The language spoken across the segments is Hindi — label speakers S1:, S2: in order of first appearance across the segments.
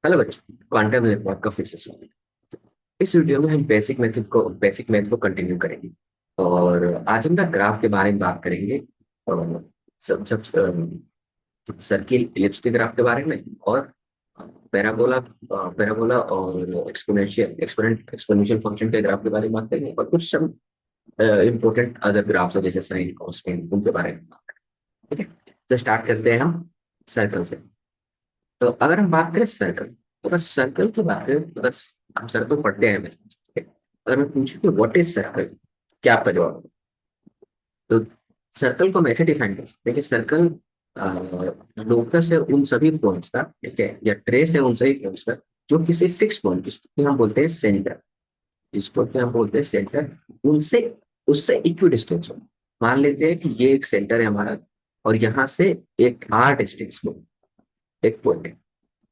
S1: हेलो बच्चों, क्वांटम नेटवर्क का फिर से स्वागत है। इस वीडियो में हम बेसिक मैथ को कंटिन्यू करेंगे। और आज हम ना ग्राफ के बारे में बात करेंगे। और सब सब सर्किल इलिप्स के ग्राफ के बारे में, और पैराबोला पैराबोला और एक्सपोनेंशियल फंक्शन के ग्राफ के बारे में बात करेंगे, और कुछ सब इम्पोर्टेंट अदर ग्राफ्स जैसे साइन कोसाइन उनके बारे में बात करेंगे। ठीक है, तो स्टार्ट करते हैं हम सर्कल से। तो अगर हम बात करें सर्कल, तो अगर सर्कल की बात करें, अगर हम सर्कल पढ़ते हैं अगर मैं पूछूं कि व्हाट इज सर्कल, क्या आपका जवाब होगा? तो सर्कल को हम ऐसे डिफाइन कर सकते हैं कि सर्कल लोकस है उन सभी पॉइंट्स का, ठीक है, या ट्रेस है उन सभी पॉइंट्स का जो किसी फिक्स पॉइंट, जिसको हम बोलते हैं सेंटर, जिसको कि हम बोलते हैं सेंटर, उनसे उससे इक्वी डिस्टेंस हो। मान लेते हैं कि ये एक सेंटर है हमारा, और यहाँ से एक आर डिस्टेंस हो, एक पॉइंट है।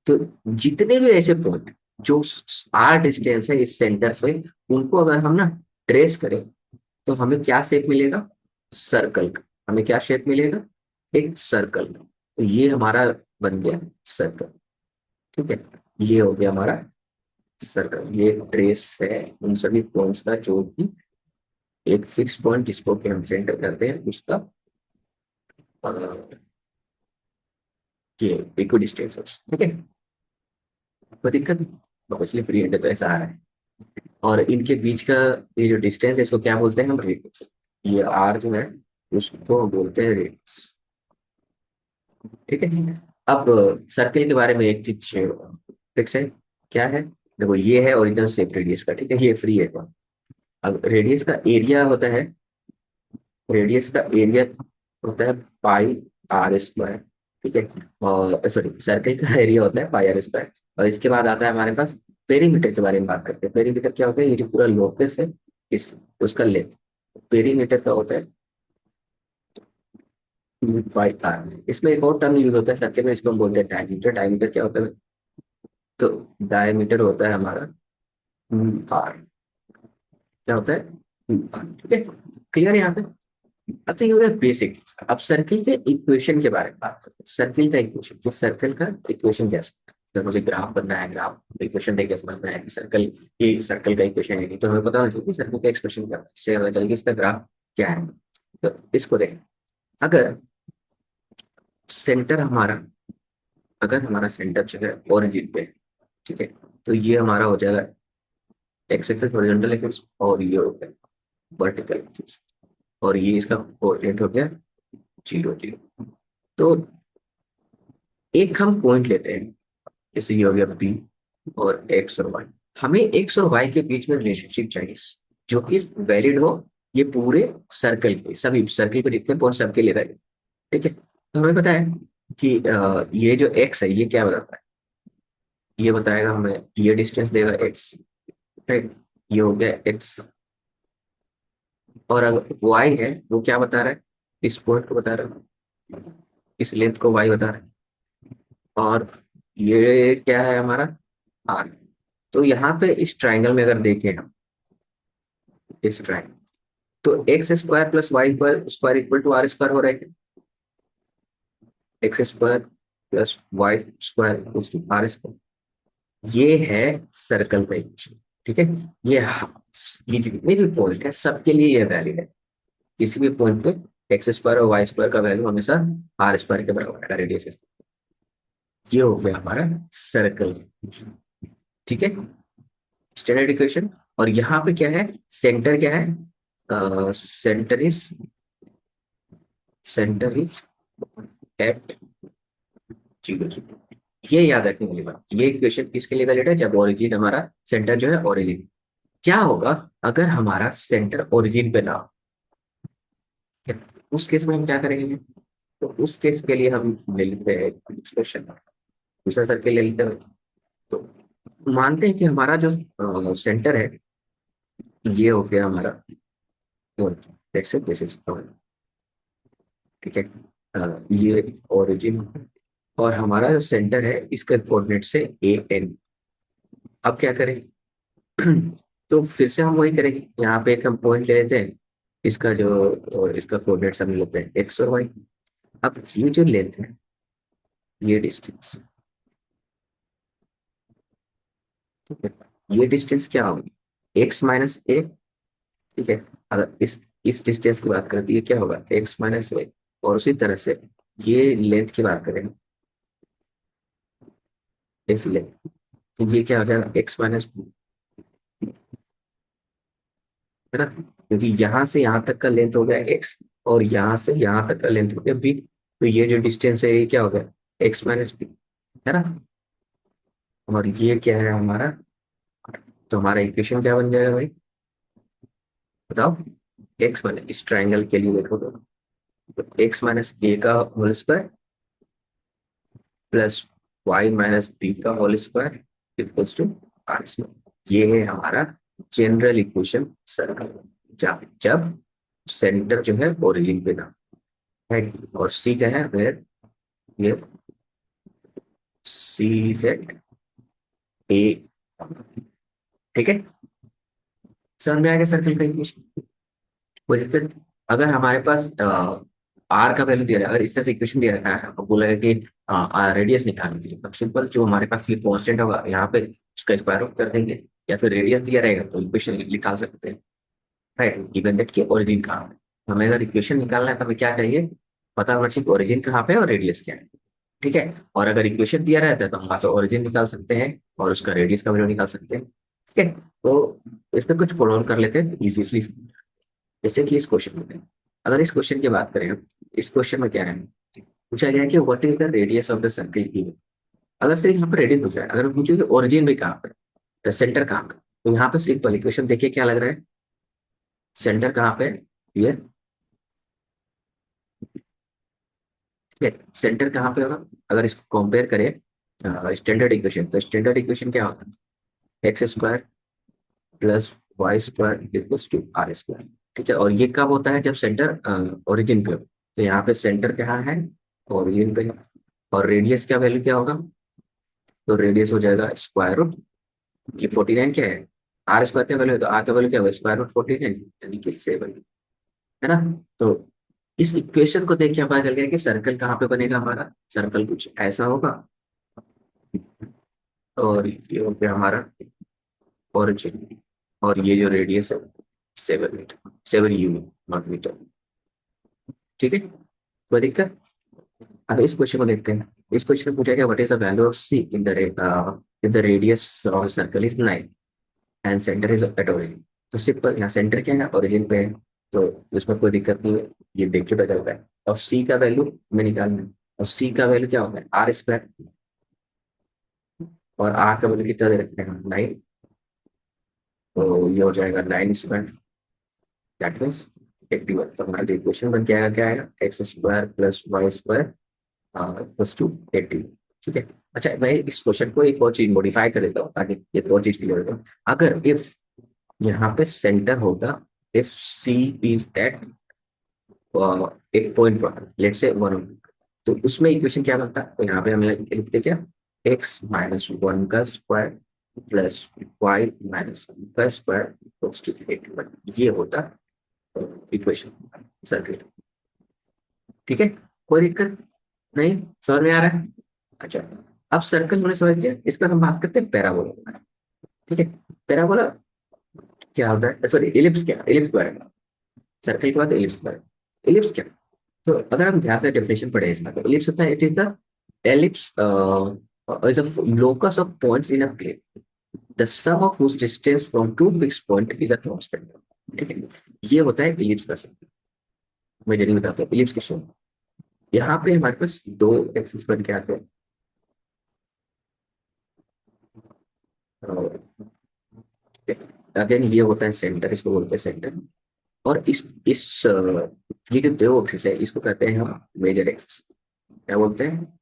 S1: तो जितने भी ऐसे पॉइंट जो आर डिस्टेंस है इस सेंटर से, उनको अगर हम ना ट्रेस करें, तो हमें क्या शेप मिलेगा? सर्कल का। हमें क्या शेप मिलेगा? एक सर्कल का। तो ये हमारा बन गया सर्कल। ठीक है, ये हो गया हमारा सर्कल। ये ट्रेस है उन सभी पॉइंट्स का जो कि एक फिक्स पॉइंट, जिसको कि हम सेंटर करते हैं, उसका ये इक्वी डिस्टेंस। ठीक है, कोई दिक्कत नहीं? तो इसलिए फ्री हैंड है तो ऐसा आ रहा है। और इनके बीच का ये जो डिस्टेंस है, इसको क्या बोलते हैं हम? रेडियस। ये आर जो है, उसको बोलते हैं रेडियस। ठीक है, अब सर्किल के बारे में एक चीज फिक्स है। क्या है? देखो, ये है ओरिजिनल शेप रेडियस का, ठीक है, ये फ्री है तो। अब रेडियस का एरिया होता है, रेडियस का एरिया होता है पाई आर स्क्वायर। ठीक है, और सॉरी, सर्किल का एरिया होता है पाई आर स्क्वायर। और इसके बाद आता है हमारे पास पेरीमीटर के बारे में बात करते हैं। पेरीमीटर क्या होता है? ये जो पूरा लोकस है, इस उसका लेंथ, पेरीमीटर का होता है बाई आर। इसमें एक और टर्म यूज होता है सर्किल में, इसको हम बोलते हैं डायमीटर। डायमीटर क्या होता है? तो डायमीटर होता है हमारा आर। क्या होता है? ठीक है, क्लियर यहाँ पे? अब तो ये हो गया बेसिक। अब सर्किल के इक्वेशन के बारे में बात करते हैं। सर्किल का इक्वेशन, तो सर्कल का इक्वेशन कैसे? अगर मुझे ग्राफ बनना है, ग्राफ इक्वेशन देख के समझना है कि सर्कल, ये सर्कल का इक्वेशन है, नहीं तो हमें पता होना चाहिए कि सर्कल का एक्सप्रेशन क्या है, इससे हमें चलेगा इसका ग्राफ क्या है। तो इसको देखें। अगर सेंटर हमारा, अगर हमारा सेंटर जो है ओरिजिन पे है, ठीक है, तो ये हमारा हो जाएगा एक्स एक्सिस हॉरिजॉन्टल एक्सिस, और ये हो गया वर्टिकल एक्सिस, और ये इसका कोऑर्डिनेट हो गया 0 0। तो एक हम पॉइंट लेते हैं, जैसे ये हो गया पी, और एक्स और वाई। हमें एक्स और वाई के बीच में रिलेशनशिप चाहिए जो कि वैलिड हो, ये पूरे सर्कल के, सभी सर्कल के जितने पॉइंट सबके लिए वैलिड। ठीक है, तो हमें पता है कि ये जो एक्स है, ये क्या बताता है? ये बताएगा हमें, ये डिस्टेंस देगा एक्स। राइट, ये हो गया एक्स। और अगर वाई है, वो क्या बता रहा है? इस पॉइंट को बता रहा है, इस लेंथ को वाई बता रहा है। और ये क्या है हमारा? आर। तो यहाँ पे इस ट्राइंगल में अगर देखें हम, इस ट्राइंगल, तो x square plus y square equal to r square हो रहा है क्या? X square plus y square equal to r square. ये है सर्कल का इक्वेशन। ठीक है, ये ये जितने भी पॉइंट है सबके लिए ये वैलिड है। किसी भी पॉइंट पे एक्स स्क्वायर और वाई स्क्वायर का वैल्यू हमेशा आर स्क्वायर के बराबर है, रेडियस। ये हो गया हमारा सर्कल। ठीक है, स्टैंडर्ड इक्वेशन। और यहाँ पे क्या है? सेंटर क्या है? Centre is, centre is at 0 0। ये याद रखने वाली बात, ये इक्वेशन किसके लिए वैलिड है? जब ओरिजिन हमारा, सेंटर जो है ओरिजिन। क्या होगा अगर हमारा सेंटर ओरिजिन पे ना हो? क्या- उस केस में हम क्या करेंगे? तो उस केस के लिए हम ले लेते हैं एक्सप्रेशन, दूसरा सर्किल ले लेते हैं। तो मानते हैं कि हमारा जो सेंटर है, ये हो गया हमारा, जैसे दिस इज, ठीक है, ये ओरिजिन, और हमारा जो सेंटर है इसका कोऑर्डिनेट से ए एन। अब क्या करें? तो फिर से हम वही करेंगे, यहाँ पे एक हम पॉइंट ले लेते हैं, इसका जो, और इसका कोऑर्डिनेट हम लेते हैं एक्स और वाई। अब ये जो लेंथ है, ये डिस्टेंस, ठीक है, ये डिस्टेंस क्या होगी, x-a। ठीक है, अगर इस डिस्टेंस की बात करें तो ये क्या होगा, x-a। और उसी तरह से ये लेंथ की बात करें, इस लेंथ, तो ये क्या हो जाएगा, x-b, है ना, क्योंकि यहाँ से यहाँ तक का लेंथ हो गया x, और यहाँ से यहाँ तक का लेंथ हो गया b। तो ये जो डिस्टेंस है ये क्या हो गया, x-b, है ना। और ये क्या है हमारा, तो हमारा इक्वेशन क्या बन जाएगा भाई, बताओ। एक्स माइनस, इस ट्राइंगल के लिए देखो तो x-a का होल स्क्वायर प्लस y-b का whole square equals to r square. ये है हमारा जनरल इक्वेशन सर्कल, जब जब सेंटर जो है ओरिजिन पे ना, राइट। और सी क्या है, वेयर ये CZ A। ठीक है, समझ में आ गया सर्कल का इक्वेशन। कोई दिक्कत, अगर हमारे पास आर का वैल्यू दिया रहा है, अगर इस तरह से इक्वेशन दिया रखा है और बोला है कि रेडियस निकालने के लिए, तब सिंपल जो हमारे पास ये कांस्टेंट होगा यहाँ पे उसका स्क्वायर रूट कर देंगे, या फिर रेडियस दिया रहेगा तो इक्वेशन निकाल सकते हैं, राइट। गिवन दैट की ओरिजिन कहाँ है, हमें अगर इक्वेशन निकालना है तो हमें क्या चाहिए, पता होना चाहिए ओरिजिन कहाँ पे है और रेडियस क्या है। ठीक है, और अगर इक्वेशन दिया रहता है तो हम वहां से ओरिजिन निकाल सकते हैं और उसका रेडियस का वैल्यू निकाल सकते हैं। ठीक है, तो इसमें कुछ प्रॉब्लम कर लेते हैं इजीली। जैसे कि इस क्वेश्चन में, अगर इस क्वेश्चन की बात करें, इस क्वेश्चन में क्या है, पूछा गया है कि what is the radius of the circle given. अगर सिर्फ यहाँ पर रेडियस पूछा है, अगर पूछे कि ओरिजिन भी कहाँ पर, द सेंटर कहाँ पर, तो यहाँ पे सिंपल इक्वेशन देखिए क्या लग रहा है, सेंटर कहाँ पे, ये, ठीक है, सेंटर कहाँ पे होगा। अगर इसको कंपेयर करें स्टैंडर्ड इक्वेशन, तो स्टैंडर्ड इक्वेशन क्या होता है, x square plus y square equals to r square. ठीक है, और ये कब होता है, जब सेंटर ओरिजिन पे हो। तो यहाँ पे सेंटर कहाँ है, ओरिजिन पे है। और रेडियस का वैल्यू क्या होगा, तो रेडियस हो जाएगा स्क्वायर रूट, ये 49 क्या है, आर स्क्वायर का वैल्यू है, तो आर का वैल्यू क्या होगा, स्क्वायर रूट 49 यानी कि 7, है ना। तो इस इक्वेशन को देख के पता चल गया कि सर्कल कहाँ पे बनेगा हमारा, सर्कल कुछ ऐसा होगा। और ये हो गया हमारा ओरिजिन, और ये जो रेडियस है 7 मीटर, 7 नॉट मीटर। ठीक है, कोई दिक्कत। अब इस क्वेश्चन को देखते हैं। इस क्वेश्चन में पूछा गया what is the value of c in the if the radius of circle is 9 and centre is at origin. तो सिंपल, यहाँ सेंटर क्या है, ओरिजिन पे है, तो इसमें कोई दिक्कत नहीं है, ये देख के पता चलता है। और सी का वैल्यू में निकालना है, और सी का वैल्यू क्या होता है, आर स्क्वायर, और आर का वैल्यू कितना दे रखते हैं, 9। तो ये हो जाएगा 9 स्क्वायर, दैट मीन्स 81। तो हमारा जो इक्वेशन बन के आएगा क्या आएगा, x square plus y square equals to 80। ठीक है, अच्छा मैं इस क्वेश्चन को एक और चीज मॉडिफाई कर देता हूँ ताकि ये और चीज क्लियर हो जाए। अगर इफ यहाँ पे सेंटर होता, इफ सी इज एट एक पॉइंट पर, लेट से 1, तो उसमें इक्वेशन क्या बनता, तो यहाँ पे हम लिखते क्या, x-1 का स्क्वायर प्लस y-1 का स्क्वायर इक्वल्स टू 81, ये होता इक्वेशन सर्किल। ठीक है, कोई दिक्कत नहीं, समझ में आ रहा है। अच्छा, अब सर्कल हमने समझ लिया, इस पर हम बात करते हैं पैराबोला। ठीक है, पैराबोला क्या होता है, सॉरी इलिप्स, क्या इलिप्स के बारे में, सर्कल के बाद इलिप्स के बारे में। इलिप्स क्या, तो अगर हम ध्यान से डेफिनेशन पढ़े इसका, तो इलिप्स होता है, it is the ellipse is a locus of points in a plane, the sum of whose distance from two fixed point is a constant। ठीक है, ये होता है इलिप्स का सर्कल। मैं जल्दी बताता हूँ इलिप्स किस, यहाँ पे हमारे पास दो एक्सिस बन के आते हैं, अगेन ये होता है सेंटर, इसको बोलते हैं सेंटर। और ये जो दो एक्सिस है इसको कहते हैं हम मेजर एक्सिस, क्या बोलते हैं,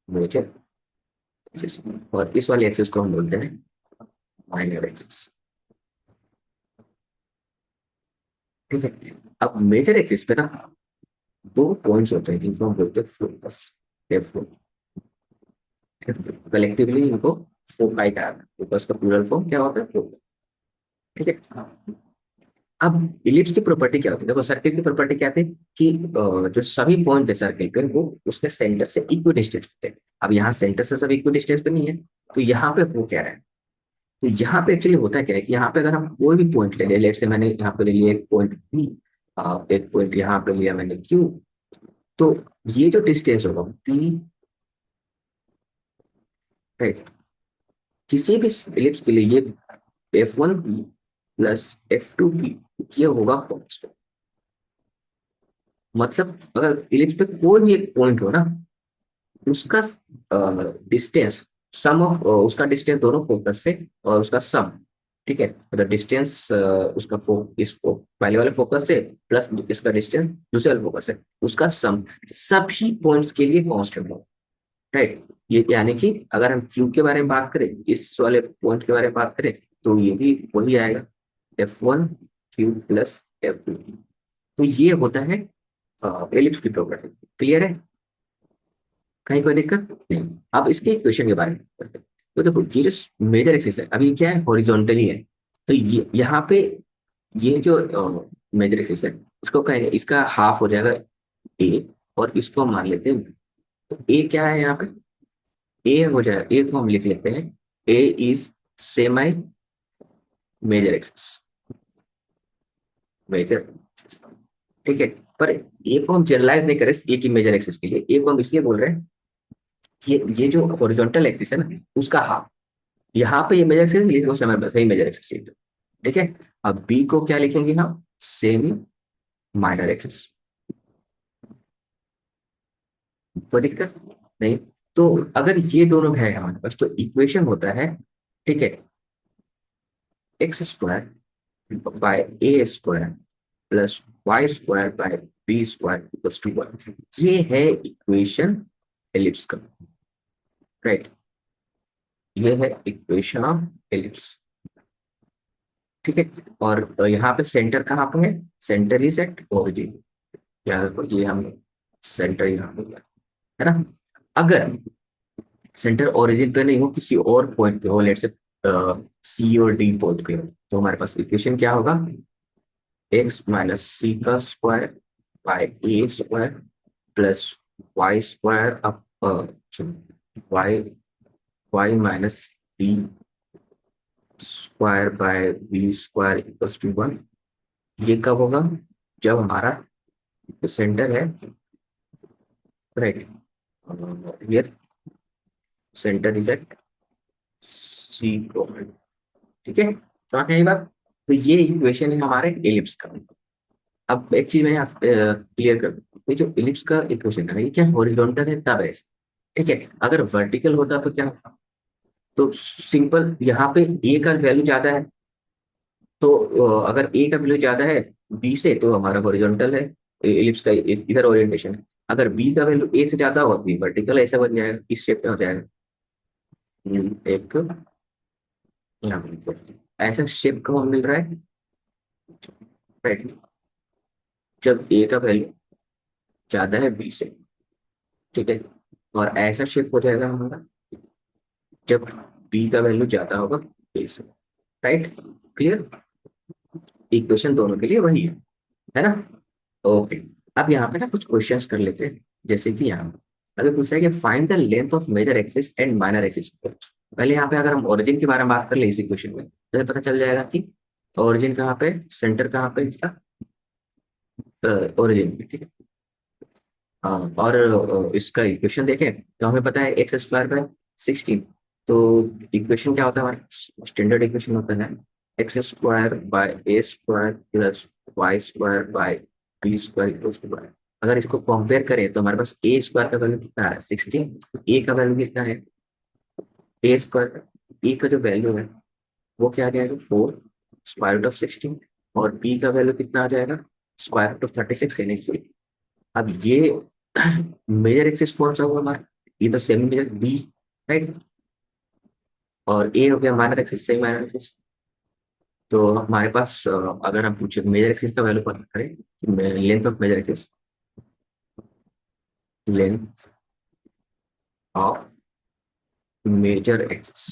S1: मेजर एक्सिस। और इस वाले एक्सिस को हम बोलते हैं माइनर एक्सिस। ठीक है, अब मेजर एक्सिस पे ना दो पॉइंट्स होते हैं जिनको हम बोलते हैं फोकस, कलेक्टिवली इनको फोकाई कहा जाता है, फोकस का प्लूरल फॉर्म क्या होता है, फोकस। ठीक है, अब इलिप्स की प्रॉपर्टी क्या होती है, देखो सर्किल की प्रॉपर्टी क्या थी कि जो सभी पॉइंट है सर्किल पे वो उसके सेंटर से इक्वी डिस्टेंस पे थे। अब यहाँ सेंटर से सब इक्वी डिस्टेंस पे नहीं है, तो यहाँ पे हो क्या रहा है, तो यहाँ पे एक्चुअली होता क्या है कि यहाँ पे अगर हम कोई भी पॉइंट ले लें, लेट से मैंने यहाँ पे ले लिया एक पॉइंट पी, एक पॉइंट यहाँ पे लिया मैंने क्यू, तो ये जो डिस्टेंस होगा पी, राइट, किसी भी एलिप्स के लिए ये F1P प्लस F2P ये होगा कांस्टेंट। मतलब अगर एलिप्स पे कोई भी एक पॉइंट हो ना, उसका डिस्टेंस, सम ऑफ उसका डिस्टेंस दोनों फोकस से और उसका सम, ठीक है, मतलब डिस्टेंस उसका इस पहले वाले फोकस से प्लस इसका डिस्टेंस दूसरे वाले फोकस से, उसका सम सभी पॉइंट्स के लिए कांस्टेंट होगा, राइट। ये यानी कि अगर हम क्यू के बारे में बात करें, इस वाले पॉइंट के बारे में बात करें, तो ये भी वही आएगा, F1Q प्लस F2। तो ये होता है एलिप्स की प्रॉपर्टी। क्लियर है, कहीं कोई दिक्कत नहीं। अब इसके इक्वेशन के बारे में करते हैं। तो देखो ये जो मेजर एक्सिस है अभी क्या है, हॉरिजॉन्टली है, तो ये यहाँ पे ये जो मेजर एक्सिस है उसको कहेंगे, इसका हाफ हो जाएगा ए, और इसको हम मान लेते हैं, तो ए क्या है यहाँ पे, ए हो जाएगा, ए को हम लिख लेते हैं, A is semi major axis, major, ठीक है। पर ए को हम जनरलाइज नहीं करें ए की मेजर एक्सिस के लिए, ए को हम इसलिए बोल रहे हैं कि ये जो हॉरिजॉन्टल एक्सिस है ना उसका हाफ, यहाँ पे ये मेजर एक्सिस लिखे, उस समय सही मेजर एक्सिस लिखे, ठीक है। अब बी को क्या लिखेंगे हम, सेमी माइनर एक्सिस, कोई दिक्कत नहीं। तो अगर ये दोनों है हमारे पास तो इक्वेशन होता है, ठीक है, x square by a square plus y square by b square equals to 1। ये है इक्वेशन एलिप्स का, राइट। ये है इक्वेशन ऑफ एलिप्स, ठीक है। और यहाँ पे सेंटर कहाँ पे है, सेंटर इज एट ओरिजिन, याद रखो ये हम सेंटर यहाँ पे है ना। अगर सेंटर ओरिजिन पे नहीं हो, किसी और पॉइंट पे हो, लेट से सी और डी पॉइंट पे हो, तो हमारे पास इक्वेशन क्या होगा, एक्स माइनस सी का square by a square plus y square up y y minus b square by b square equals to 1। ये कब होगा, जब हमारा सेंटर है, right, here centre is at c point, ठीक है। समझ में आई बात। तो ये इक्वेशन है हमारे एलिप्स का। अब एक चीज मैं क्लियर कर दूं, ये जो एलिप्स का इक्वेशन है ये क्या हॉरिजॉन्टल है तब है, ठीक है। अगर वर्टिकल होता तो क्या होता, तो सिंपल यहाँ पे ए का वैल्यू ज्यादा है, तो अगर ए का वैल्यू ज्यादा है बी से, तो हमारा हॉरिजॉन्टल है, एलिप्स का इधर ओरिएंटेशन है। अगर बी का वैल्यू ए से ज्यादा हो तो वर्टिकल ऐसा बन जाएगा, इस शेप में हो जाएगा। एक यहाँ पे ऐसा शेप का मिल रहा है, राइट, जब ए का वैल्यू ज्यादा है बी से, ठीक है। और ऐसा शेप हो जाएगा हमारा जब बी का वैल्यू ज्यादा होगा ए से, राइट। क्लियर, इक्वेशन दोनों के लिए वही है ना। ओके, अब यहाँ पे ना कुछ क्वेश्चंस कर लेते हैं, जैसे कि यहाँ अभी पूछ रहा है कि find the length of major axis and minor axis. पहले यहाँ पे अगर हम ओरिजिन के बारे में बात कर ले इसी क्वेश्चन में, तो ये पता चल जाएगा कि ओरिजिन कहाँ पे, सेंटर कहाँ पे इसका, ओरिजिन, ठीक है। और इसका इक्वेशन देखें तो हमें पता है एक्स स्क्वायर बाय 16। तो इक्वेशन क्या होता है हमारा, स्टैंडर्ड इक्वेशन होता है x square by a square plus y square by b square equals to 1। अगर इसको कंपेयर करें तो हमारे पास ए स्क्वायर का वैल्यू कितना है 16, ए का वैल्यू कितना है, ए स्क्वायर, ए का जो वैल्यू है वो क्या आ जाएगा 4 स्क्वायर रूट ऑफ 16, और बी का वैल्यू कितना आ जाएगा स्क्वायर रूट ऑफ 36 यानी 3। अब ये मेजर एक्सिस कौन सा होगा हमारा, ये तो सेमी मेजर बी, राइट, और ए हो गया minor axis, semi minor axis. तो हमारे पास अगर हम पूछे मेजर एक्सिस का वैल्यू पता करें, length of major axis, length of major axis,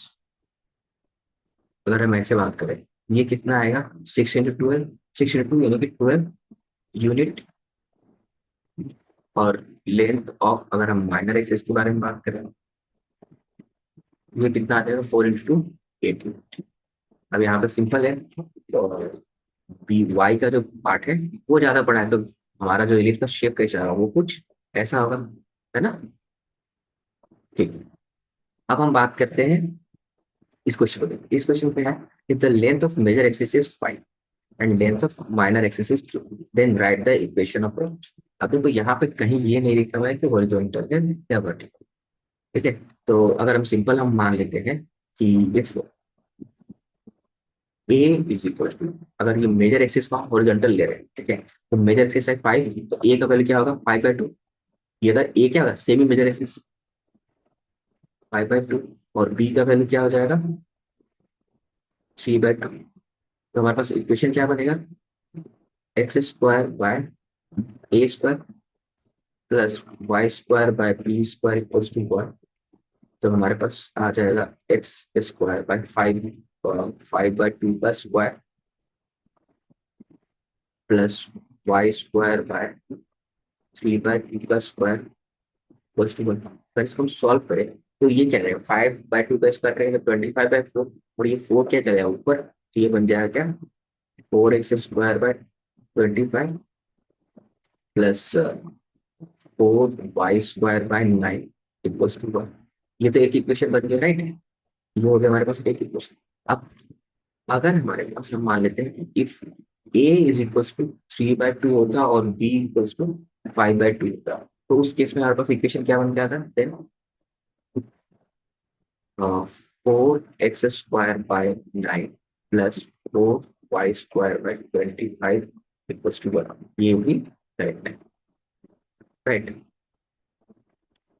S1: अगर हम ऐसे बात करें, ये कितना आएगा 6 × 12, 6 × 2 यानी कि 12 यूनिट। और लेंथ ऑफ अगर हम माइनर एक्सिस के बारे में बात करें, ये कितना आ जाएगा 4 × 2 8 यूनिट। अब यहाँ पे सिंपल है, तो बी वाई का जो पार्ट है वो ज्यादा बड़ा है, तो हमारा जो एलिप्स का शेप कैसा होगा, वो कुछ ऐसा होगा, है ना। ठीक। अब हम बात करते हैं इस क्वेश्चन को। इस क्वेश्चन पे है, if the length of major axis is 5 and length of minor axis is 2, then write the equation of. अब देखो यहाँ पे कहीं ये नहीं लिखा हुआ है कि हॉरिजॉन्टल है या वर्टिकल। ठीक है, तो अगर हम मान लेते हैं कि if a is equal to, अगर ये मेजर एक्सिस को हम हॉरिजॉन्टल ले रहे हैं, ठीक है, तो मेजर एक्सिस है 5, तो ए का वैल्यू क्या होगा, 5/2। ये अगर ए क्या होगा, सेमी मेजर एक्सिस, 5/2, और बी का वैल्यू क्या हो जाएगा, 3/2। तो हमारे पास इक्वेशन क्या बनेगा, x² by a² plus y² by b² equals to 1। तो हमारे पास आ जाएगा x² बाय 5, 5/2 का स्क्वायर प्लस y² बाय 3/2 का स्क्वायर इक्वल्स टू 1। अगर इसको हम सॉल्व करें तो ये क्या रहेगा, 5/2 का स्क्वायर करेंगे तो 25/4, और ये 4 क्या चलेगा ऊपर, तो ये बन जाएगा क्या, 4x² by 25 plus 4y² by 9 equals to 1। ये तो एक इक्वेशन बन गया, राइट। ये हो गया हमारे पास एक इक्वेशन। अब अगर हमारे पास हम मान लेते हैं if a is equals to 3/2 होता और बी इक्वल्स टू 5/2 होता, तो उस केस में हमारे पास इक्वेशन क्या बन जाता, then 4x² by 9 plus 4y² by 25 equals to 1। ये भी करेक्ट है, राइट।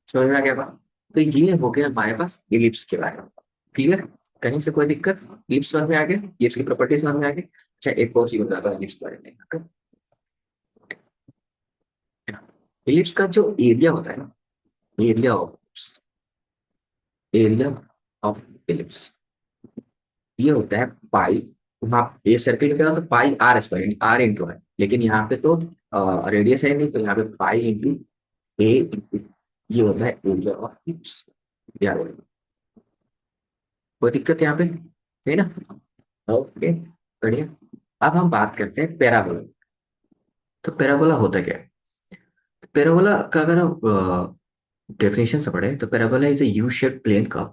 S1: समझ में आ गया बात। तो ये हो गया हमारे पास इलिप्स के बारे में, क्लियर। कहीं से कोई दिक्कत, इलिप्स समझ में आ गया, इलिप्स की प्रॉपर्टी समझ में आ गई। अच्छा, एक और चीज बताता हूँ इलिप्स के बारे में। इलिप्स का जो एरिया होता है ना, area of area of ellipse, ये होता है पाई। वहाँ ए सर्किल का तो पाई r² आर इंटू है, लेकिन यहाँ पे तो रेडियस है नहीं, तो यहाँ पे पाई इंटू ए इंटू, ये होता है एरिया ऑफ इलिप्स। याद रखना। कोई दिक्कत यहाँ पे, है ना। ओके, बढ़िया। अब हम बात करते हैं पैराबोला। तो पैराबोला होता क्या है, पैराबोला का अगर आप डेफिनेशन से पढ़े तो parabola is a U-shaped plane curve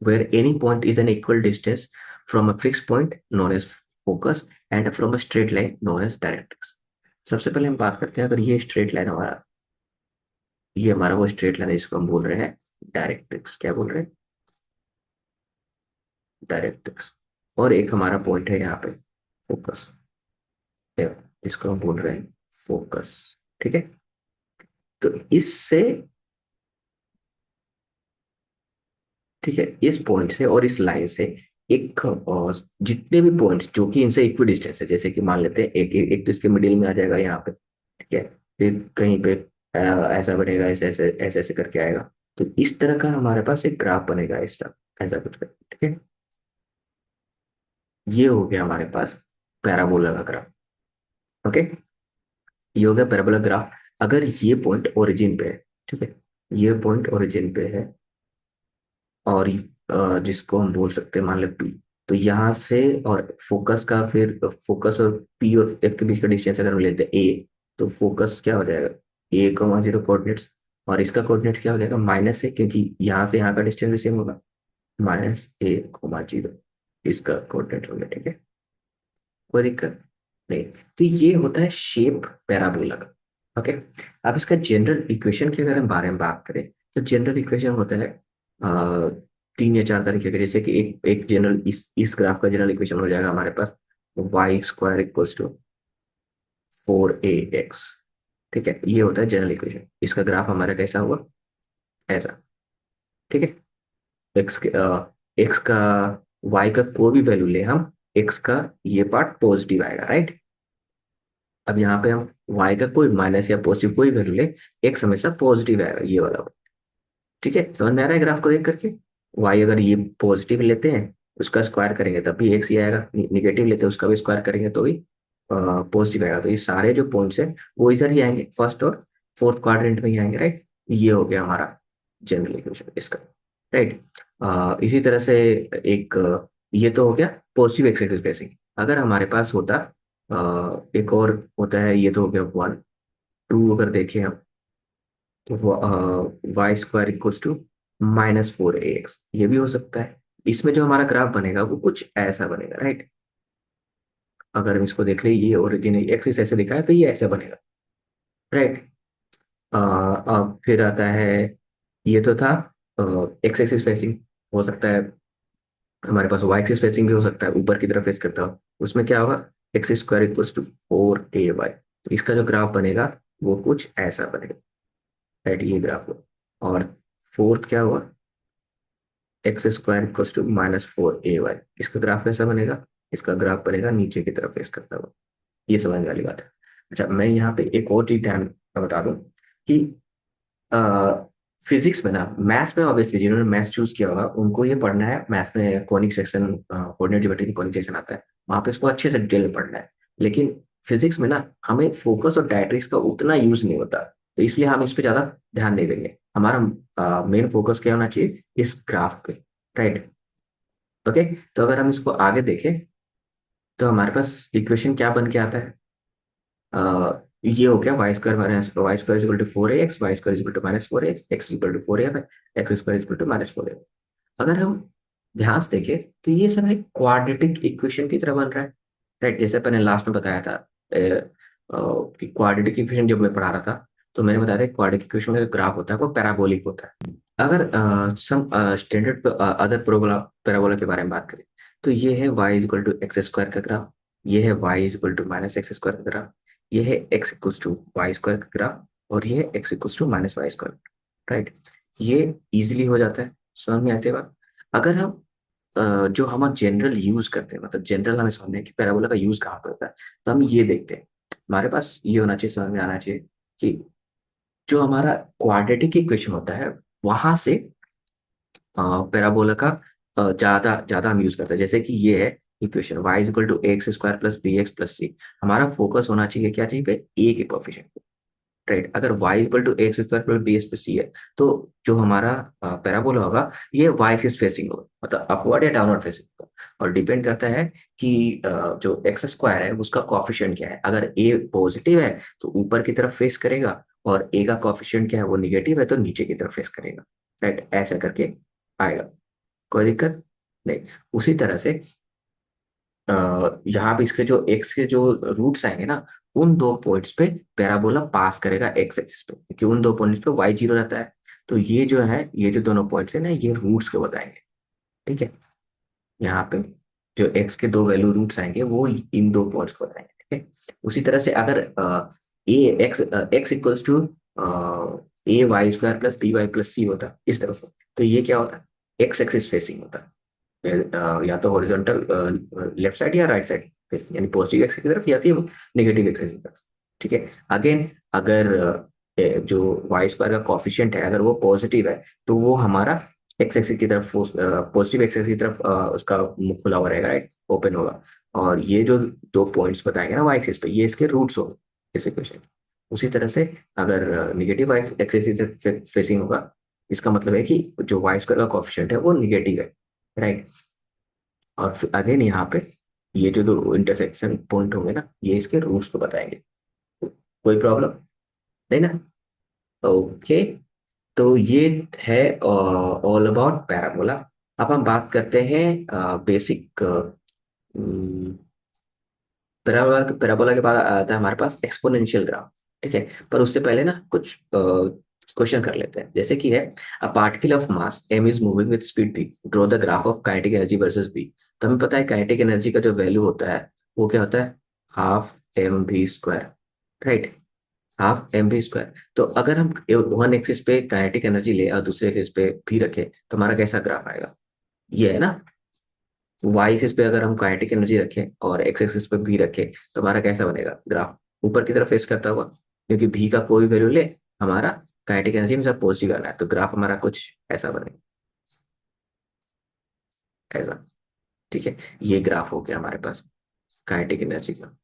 S1: where any point is an equal distance from a fixed point known as focus and from a straight line known as directrix। सबसे पहले हम बात करते हैं, अगर ये स्ट्रेट लाइन हमारा, ये हमारा वो स्ट्रेट लाइन है जिसको हम बोल रहे हैं डायरेक्ट्रिक्स। क्या बोल रहे हैं, डायरेक्ट्रिक्स। और एक हमारा पॉइंट है यहाँ पे फोकस, जिसको हम बोल रहे हैं फोकस। ठीक है, तो इससे, ठीक है, इस पॉइंट से और इस लाइन से एक जितने भी पॉइंट्स जो कि इनसे इक्वी डिस्टेंस है, जैसे कि मान लेते हैं एक तो इसके मिडिल में आ जाएगा यहाँ पे, ठीक है, फिर कहीं पे ऐसा बनेगा, ऐसे ऐसे ऐसे ऐसे करके आएगा। तो इस तरह का हमारे पास एक ग्राफ बनेगा, इस तरह ऐसा कुछ करके, ठीक है। ये हो गया हमारे पास पैराबोला का ग्राफ। ओके, ये हो गया पैराबोला ग्राफ। अगर ये पॉइंट ओरिजिन पे है, ठीक है, ये पॉइंट ओरिजिन पे है, और जिसको हम बोल सकते हैं मान लो पी, तो यहाँ से और फोकस का, फिर फोकस और पी और एफ के बीच का डिस्टेंस अगर हम लेते हैं ए, तो फोकस क्या हो जाएगा, a, 0 कोऑर्डिनेट्स, और इसका कोऑर्डिनेट्स क्या हो जाएगा, माइनस है, क्योंकि यहाँ से यहाँ का डिस्टेंस भी सेम होगा, -a, 0 इसका कोऑर्डिनेट हो गया, ठीक है। कोई दिक्कत नहीं। तो ये होता है शेप पैराबोला का। ओके, अब इसका जनरल इक्वेशन की अगर हम बारे में बात करें, तो जनरल इक्वेशन होता है 3 या 4 तरीके के, जैसे कि एक जनरल, इस ग्राफ का जनरल इक्वेशन हो जाएगा हमारे पास y² = 4ax। ठीक है, ये होता है जनरल इक्वेशन। इसका ग्राफ हमारा कैसा हुआ, ऐसा, ठीक है। एक्स का, वाई का कोई भी वैल्यू ले हम, एक्स का ये पार्ट पॉजिटिव आएगा, राइट। अब यहाँ पे हम y का कोई माइनस या पॉजिटिव कोई वैल्यू ले, x हमेशा पॉजिटिव आएगा, ये वाला। ठीक है, समझ में आ रहा है ग्राफ को देख करके। y अगर ये पॉजिटिव लेते हैं, उसका स्क्वायर करेंगे तब भी x ही आएगा, निगेटिव लेते हैं उसका भी स्क्वायर करेंगे तो भी पॉजिटिव आएगा। तो ये सारे जो पॉइंट्स हैं वो इधर ही आएंगे, फर्स्ट और फोर्थ क्वाड्रेंट में ही आएंगे, राइट। ये हो गया हमारा जनरल इक्वेशन इसका, राइट। इसी तरह से एक ये तो हो गया पॉजिटिव एक्स एक्सिस स्पेसिंग। अगर हमारे पास होता एक और होता है, ये तो हो गया 1 2, अगर देखें हम तो Y square equals to -4ax, ये भी हो सकता है। इसमें जो हमारा ग्राफ बनेगा वो कुछ ऐसा बनेगा, राइट। अगर हम इसको देख ले, ये ओरिजिन एक्सिस ऐसे दिखा है तो ये ऐसे बनेगा, राइट। अब फिर आता है, ये तो था एक्स एक्सिस फेसिंग। हो सकता है हमारे पास वाई एक्सिस फेसिंग भी हो सकता है, ऊपर की तरफ फेस करता हो। उसमें क्या होगा, x square equals to 4ay। तो इसका जो ग्राफ बनेगा वो कुछ ऐसा बनेगा, राइट, ये ग्राफ हो। और फोर्थ क्या हुआ, x square equals to -4ay। इसका ग्राफ कैसा बनेगा, इसका ग्राफ बनेगा नीचे की तरफ फेस करता हुआ। ये समझ वाली बात है। अच्छा, मैं यहाँ पे एक और चीज ध्यान बता दूं कि फिजिक्स में ना, मैथ्स में ऑब्वियसली जिन्होंने मैथ्स चूज किया होगा उनको ये पढ़ना है। मैथ्स में कॉनिक सेक्शन, कोऑर्डिनेट ज्योमेट्री की कॉनिक सेक्शन आता है, वहां पे इसको अच्छे से डिटेल में पढ़ना है। लेकिन फिजिक्स में ना हमें फोकस और डायरेक्ट्रिक्स का उतना यूज नहीं होता, तो इसलिए हम इस पे ज्यादा ध्यान नहीं देंगे। हमारा मेन फोकस क्या होना चाहिए, इस ग्राफ पे, राइट। ओके, तो अगर हम इसको आगे देखें तो हमारे पास इक्वेशन क्या बन के आता है, ये हो गया y square minus y square equal to 4ax, y square equal to -4ax, x equal to 4a, x square equal to -4a। अगर हम ध्यान से देखें तो ये सब एक क्वाड्रेटिक इक्वेशन की तरह बन रहा है, राइट। जैसे मैंने लास्ट में बताया था कि क्वाड्रेटिक इक्वेशन जब मैं पढ़ा रहा था तो मैंने बताया था क्वाड्रेटिक इक्वेशन का जो ग्राफ होता है वो पैराबोलिक होता है। अगर some standard other parabola parabola के बारे में बात करें तो ये है y equal to x square का ग्राफ, ये है y equal to -x square का ग्राफ, ये है x equals to y square का ग्राफ, और ये है x equals to -y square, right. ये इजीली हो जाता है, समझ में आती है बात। अगर हम जो हम जनरल यूज करते हैं, मतलब जनरल हमें समझना है कि पैराबोला का यूज कहाँ पर होता है, तो हम ये देखते हैं। हमारे पास ये होना चाहिए, समझ में आना चाहिए कि जो हमारा क्वाड्रेटिक इक्वेशन होता है वहां से पैराबोला का ज्यादा ज्यादा हम यूज करते हैं। जैसे कि ये है equation y equal to x square plus B X plus C. हमारा फोकस होना चाहिए क्या चाहिए पे, ए के कोफिशिएंट, राइट। अगर y equal to x square plus B X plus C है तो जो हमारा पैराबोला होगा ये y एक्सिस फेसिंग होगा, मतलब अपवर्ड या डाउनवर्ड फेसिंग होगा। और डिपेंड करता है कि जो एक्स स्क्वायर है उसका कॉफिशिएंट क्या है। अगर a पॉजिटिव है तो ऊपर की तरफ फेस करेगा, और a का कॉफिशिएंट क्या है वो निगेटिव है तो नीचे की तरफ फेस करेगा, राइट। ऐसा करके आएगा, कोई दिक्कत नहीं। उसी तरह से यहाँ पे इसके जो एक्स के जो रूट्स आएंगे ना, उन दो पॉइंट्स पे पैराबोला पास करेगा एक्स एक्सिस पे, क्योंकि उन दो पॉइंट्स पे वाई जीरो रहता है। तो ये जो है, ये जो दोनों पॉइंट्स है ना, ये रूट्स के बताएंगे, ठीक है। यहाँ पे जो एक्स के दो वैल्यू रूट्स आएंगे वो इन दो पॉइंट्स को बताएंगे, ठीक है। उसी तरह से अगर A X X equals to A Y square plus B Y plus C होता इस तरह से, तो ये क्या होता है, एक्स एक्सिस फेसिंग होता है। या तो हॉरिजॉन्टल लेफ्ट साइड या राइट साइड, यानी पॉजिटिव एक्सिस की तरफ या फिर नेगेटिव एक्सिस की तरफ, ठीक है। अगेन अगर जो वाई स्क्वायर का कॉफिशिएंट है अगर वो पॉजिटिव है तो वो हमारा एक्स एक्सिस की तरफ, पॉजिटिव एक्सिस की तरफ उसका मुख खुला हुआ रहेगा, राइट, ओपन होगा। और ये जो दो पॉइंट्स बताएंगे ना वाई एक्सिस पे, ये इसके रूट्स होंगे इस इक्वेशन। उसी तरह से अगर निगेटिव एक्सिस की तरफ फेसिंग होगा, इसका मतलब है कि जो वाई स्क्वायर का कॉफिशिएंट है वो निगेटिव है, राइट। और फिर अगेन यहाँ पे ये जो दो इंटरसेक्शन पॉइंट होंगे ना, ये इसके रूट्स को बताएंगे। कोई प्रॉब्लम नहीं ना, ओके। तो ये है ऑल अबाउट पैराबोला। अब हम बात करते हैं बेसिक पैराबोला। पैराबोला के बाद आता है हमारे पास एक्सपोनेंशियल ग्राफ, ठीक है। पर उससे पहले ना कुछ क्वेश्चन कर लेते हैं, जैसे कि है a particle of mass m is moving with speed v, draw the graph of kinetic energy versus b। तो हमें पता है काइनेटिक एनर्जी का जो वैल्यू होता है वो क्या होता है, half m v square, right, half m v square. तो अगर हम वन एक्सिस पे काइनेटिक एनर्जी ले और दूसरे एक्सिस पे भी रखे तो हमारा कैसा ग्राफ आएगा, ये है ना। वाई एक्सिस पे अगर हम काइनेटिक एनर्जी रखें और एक्स एक्सिस पे भी रखें तो हमारा कैसा बनेगा ग्राफ, ऊपर की तरफ फेस करता हुआ, क्योंकि भी का कोई वैल्यू ले हमारा काइनेटिक एनर्जी में सब पॉजिटिव आना है, तो ग्राफ हमारा कुछ ऐसा बनेगा, ऐसा, ठीक है। ये ग्राफ हो गया हमारे पास काइनेटिक एनर्जी का।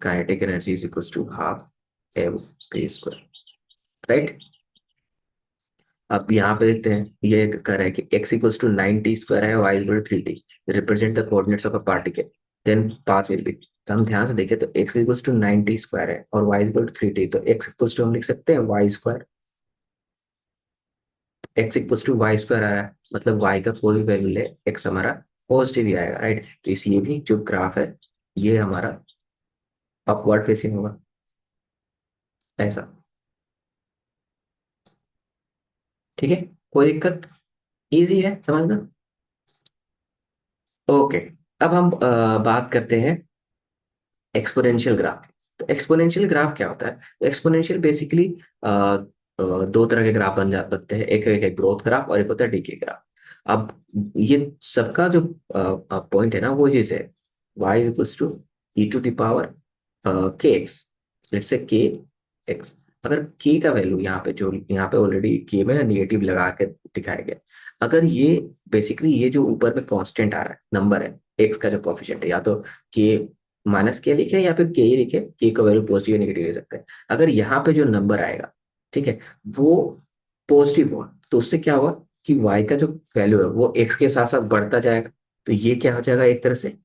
S1: Kinetic energy is equal to half m v square, right. अब यहाँ पे देखते हैं, ये कह रहा है कि x इक्वल्स टू 9t² है, y equal to 3t, represent the coordinates of a particle, then path will be. तो हम ध्यान से देखें तो x इक्वल्स टू 9t² है और y इक्वल टू 3t, तो x इक्वल्स टू हम लिख सकते हैं y²। x equals to y² आ रहा है, मतलब y का कोई भी वैल्यू ले, x हमारा पॉजिटिव ही आएगा, राइट। तो इस ये भी जो ग्राफ है, ये हमारा अपवर्ड फेसिंग होगा, ऐसा। ठीक है, कोई दिक्कत? इजी है समझना। ओके, अब हम बात करते हैं एक्सपोनेंशियल ग्राफ। तो एक्सपोनेंशियल ग्राफ क्या होता है? एक्सपोनेंशियल बेसिकली दो तरह के ग्राफ बनते हैं, एक एक ग्रोथ ग्राफ और एक होता है डीके ग्राफ। अब ये सबका जो पॉइंट है ना, वो चीज है y इक्वल्स टू e⁻ के एक्स, लेट्स से के एक्स। अगर के का वैल्यू यहाँ पे, जो यहाँ पे ऑलरेडी के में ना नेगेटिव लगा के दिखाया गया, अगर ये बेसिकली ये जो ऊपर में कांस्टेंट आ रहा है, नंबर है, एक्स का जो कॉफिशिएंट है, या तो के माइनस के लिखे या फिर के ही लिखे, के का वैल्यू पॉजिटिव या नेगेटिव ले सकते हैं। अगर यहाँ पे जो नंबर आएगा, ठीक है, वो पॉजिटिव हुआ, तो उससे क्या हुआ कि y का जो वैल्यू है वो x के साथ साथ बढ़ता जाएगा। तो ये क्या हो जाएगा, एक तरह से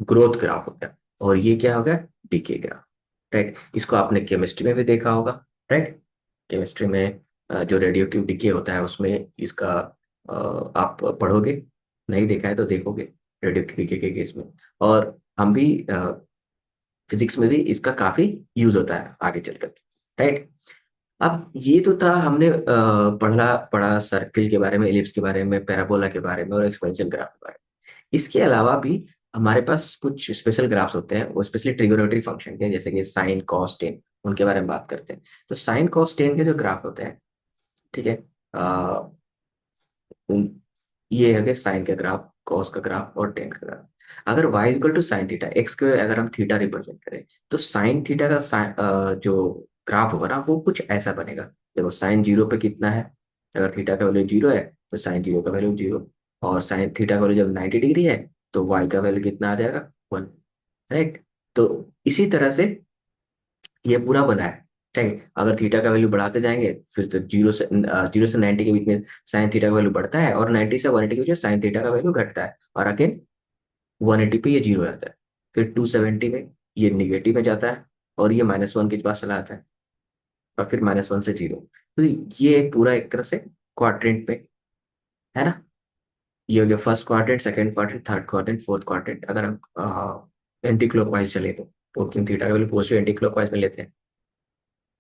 S1: ग्रोथ ग्राफ हो गया, और ये क्या हो गया, डीके ग्राफ, राइट। इसको आपने केमिस्ट्री में भी देखा होगा, राइट। केमिस्ट्री में जो रेडियोएक्टिव डीके होता है उसमें इसका आप पढ़ोगे, नहीं देखा है तो देखोगे रेडियोएक्टिव डीके के केस में। और हम भी फिजिक्स में भी इसका काफी यूज होता है आगे चल करके, राइट। अब ये तो था, हमने पढ़ा पढ़ा सर्किल के बारे में, एलिप्स के बारे में, पैराबोला के बारे में और एक्सपेंशन ग्राफ के बारे में। इसके अलावा भी हमारे पास कुछ स्पेशल ग्राफ्स होते हैं, वो स्पेशली ट्रिगोनोमेट्री फंक्शन के, जैसे कि साइन कॉस टेन, उनके बारे में बात करते हैं। तो साइन कॉस टेन के जो ग्राफ होते हैं, ठीक है, अ, उन- ये है कि साइन का ग्राफ, कॉस का ग्राफ और टेन का ग्राफ। अगर y equal to sine theta, x के अगर हम थीटा रिप्रेजेंट करें, तो साइन थीटा का जो ग्राफ होगा ना, वो कुछ ऐसा बनेगा। देखो साइन जीरो पे कितना है, अगर थीटा का वैल्यू जीरो है तो साइन जीरो का वैल्यू जीरो, और साइन थीटा का वैल्यू जब 90 डिग्री है तो y का वैल्यू कितना आ जाएगा, 1, राइट। तो इसी तरह से ये पूरा बना है, ठीक है। अगर थीटा का वैल्यू बढ़ाते जाएंगे, फिर तो जीरो से 90 के बीच में साइन थीटा का वैल्यू बढ़ता है, और 90 से 180 के बीच में साइन थीटा का वैल्यू घटता है, और अगेन 180 पे ये जीरो हो जाता है, फिर 270 में ये निगेटिव में जाता है, और ये -1 के पास चला आता है, और फिर -1 से जीरो। तो ये एक पूरा एक तरह से क्वाड्रेंट पे है ना। ये हो गया first quadrant, second quadrant, third quadrant, fourth quadrant. अगर हम एंटी क्लॉकवाइज चले तो क्यों थीटा का वैल्यू पॉजिटिव एंटी क्लॉकवाइज में लेते हैं,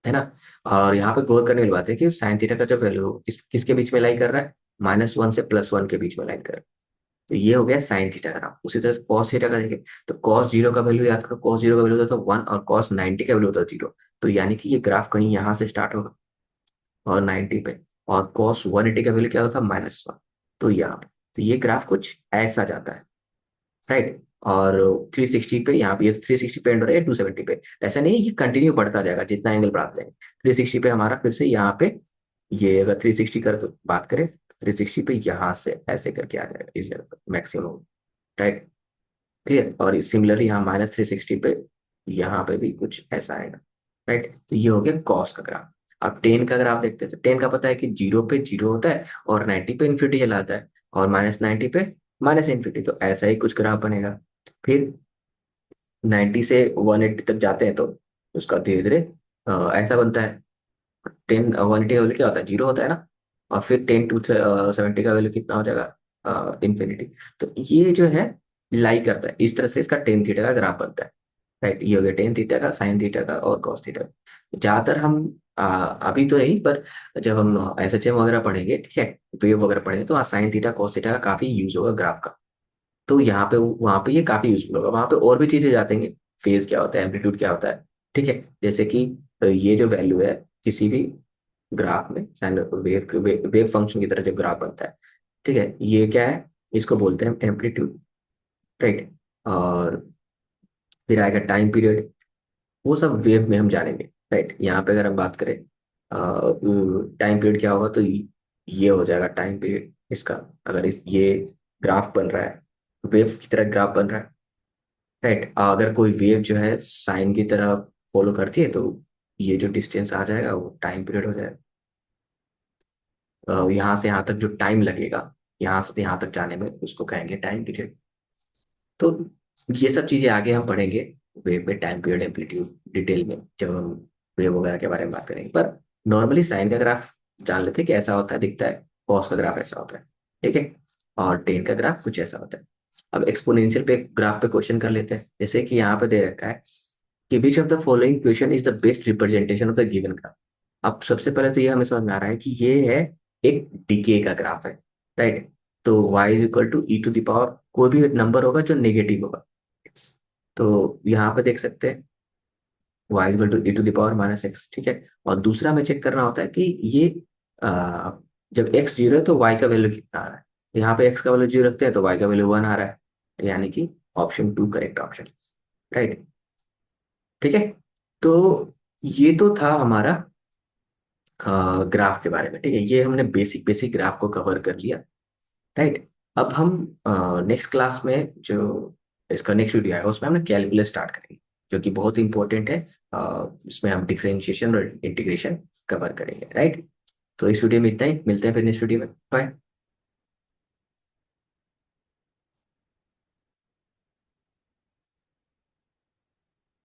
S1: है ना। और यहाँ पे गौर करने वाली बात है कि साइन थीटा का जो वैल्यू किसके बीच में लाई कर रहा है, -1 से +1 के बीच में लाई कर रहा है। तो ये हो गया साइन थीटा का नाम। उसी तरह से कॉस थीटा का देखिए, तो कॉस जीरो का वैल्यू याद करो, कॉस जीरो का वैल्यू होता था 1, और कॉस 90 का वैल्यू होता था 0। तो यानी कि ये ग्राफ कहीं यहाँ से स्टार्ट होगा और 90 पे, और कॉस 180 का वैल्यू क्या होता था, -1, तो यहाँ पे। तो ये ग्राफ कुछ ऐसा जाता है, राइट। और 360 पे, यहाँ पे ये 360 पे एंड हो रहा है, 270 पे। ऐसा नहीं है, ये कंटिन्यू बढ़ता जाएगा जितना एंगल बढ़ाते जाएंगे। 360 पे हमारा फिर से यहाँ पे, ये अगर 360 कर बात करें, 360 पे यहाँ से ऐसे करके आ जाएगा इस जगह पर मैक्सिमम, राइट, क्लियर। और सिमिलरली यहाँ -360 पे यहाँ पे भी कुछ ऐसा आएगा, राइट। तो ये हो गया कॉस का ग्राफ। अब टेन का ग्राफ देखते हैं, तो टेन का पता है कि जीरो पे जीरो होता है, और 90 पे इन्फिनिटी चलाता है, और -90 पे -इन्फिनिटी। तो ऐसा ही कुछ ग्राफ बनेगा। फिर 90 से 180 तक जाते हैं तो उसका धीरे धीरे ऐसा बनता है। 180 का वैल्यू क्या होता है, जीरो होता है ना। और फिर 10 to 70 का वैल्यू कितना हो जाएगा, इन्फिनिटी। तो ये जो है लाई करता है, इस तरह से इसका टेन थीटा का ग्राफ बनता है, राइट। ये हो गया टेन थीटा का, साइन थीटा का और कॉस थीटा का। ज्यादातर हम अभी तो नहीं, पर जब हम एसएचएम वगैरह पढ़ेंगे, ठीक है, वेव वगैरह पढ़ेंगे, तो वहाँ साइन थीटा कॉस थीटा का काफी यूज होगा ग्राफ का। तो यहाँ पे वहाँ पे ये काफी यूजफुल होगा। वहाँ पे और भी चीजें जातेंगे, फेज क्या होता है, एम्पलीट्यूड क्या होता है, ठीक है। जैसे कि ये जो वैल्यू है किसी भी ग्राफ में, साइन वेव फंक्शन की तरह जो ग्राफ बनता है, ठीक है, ये क्या है, इसको बोलते हैं एम्पलीट्यूड, राइट। और फिर आएगा टाइम पीरियड, वो सब वेव में हम जानेंगे, राइट। यहाँ पे अगर हम बात करें टाइम पीरियड क्या होगा, तो ये हो जाएगा टाइम पीरियड इसका। अगर ये ग्राफ बन रहा है, वेव की तरह ग्राफ बन रहा है, राइट। अगर कोई वेव जो है साइन की तरह फॉलो करती है, तो ये जो डिस्टेंस आ जाएगा वो टाइम पीरियड हो जाएगा। यहाँ से यहाँ तक जो टाइम लगेगा, यहाँ से यहाँ तक जाने में, उसको कहेंगे टाइम पीरियड। तो ये सब चीजें आगे हम पढ़ेंगे वेव में, टाइम पीरियड, एम्पलीट्यूड, डिटेल में, जब हम वेव वगैरह के बारे में बात करेंगे। पर नॉर्मली साइन का ग्राफ जान लेते हैं कि ऐसा होता है, दिखता है। कॉस का ग्राफ ऐसा होता है, ठीक है। और टेन का ग्राफ कुछ ऐसा होता है। अब एक्सपोनेंशियल पे ग्राफ पे क्वेश्चन कर लेते हैं। जैसे कि यहाँ पे दे रखा है कि which of the following question is the best representation of the given graph. अब सबसे पहले तो ये हमें समझ में आ रहा है कि ये है एक डीके का ग्राफ है, राइट। तो y is equal to e to the power कोई भी नंबर होगा जो नेगेटिव होगा। तो यहाँ पे देख सकते हैं y equal to e to the power minus x, ठीक है। और दूसरा हमें चेक करना होता है कि ये आ, जब x जीरो है तो y का वैल्यू कितना आ रहा है। यहाँ पे x का वैल्यू जीरो रखते हैं तो y का वैल्यू वन आ रहा है, यानी कि option two correct option, right. ठीक है। तो ये तो था हमारा ग्राफ के बारे में, ठीक है। ये हमने बेसिक बेसिक ग्राफ को कवर कर लिया, राइट। अब हम नेक्स्ट क्लास में जो इसका नेक्स्ट वीडियो आएगा उसमें हम कैलकुलस स्टार्ट करेंगे, जो कि बहुत इंपॉर्टेंट है। इसमें हम डिफरेंशिएशन और इंटीग्रेशन कवर करेंगे, राइट। तो इस वीडियो में इतना ही, मिलते हैं फिर नेक्स्ट वीडियो में, बाय।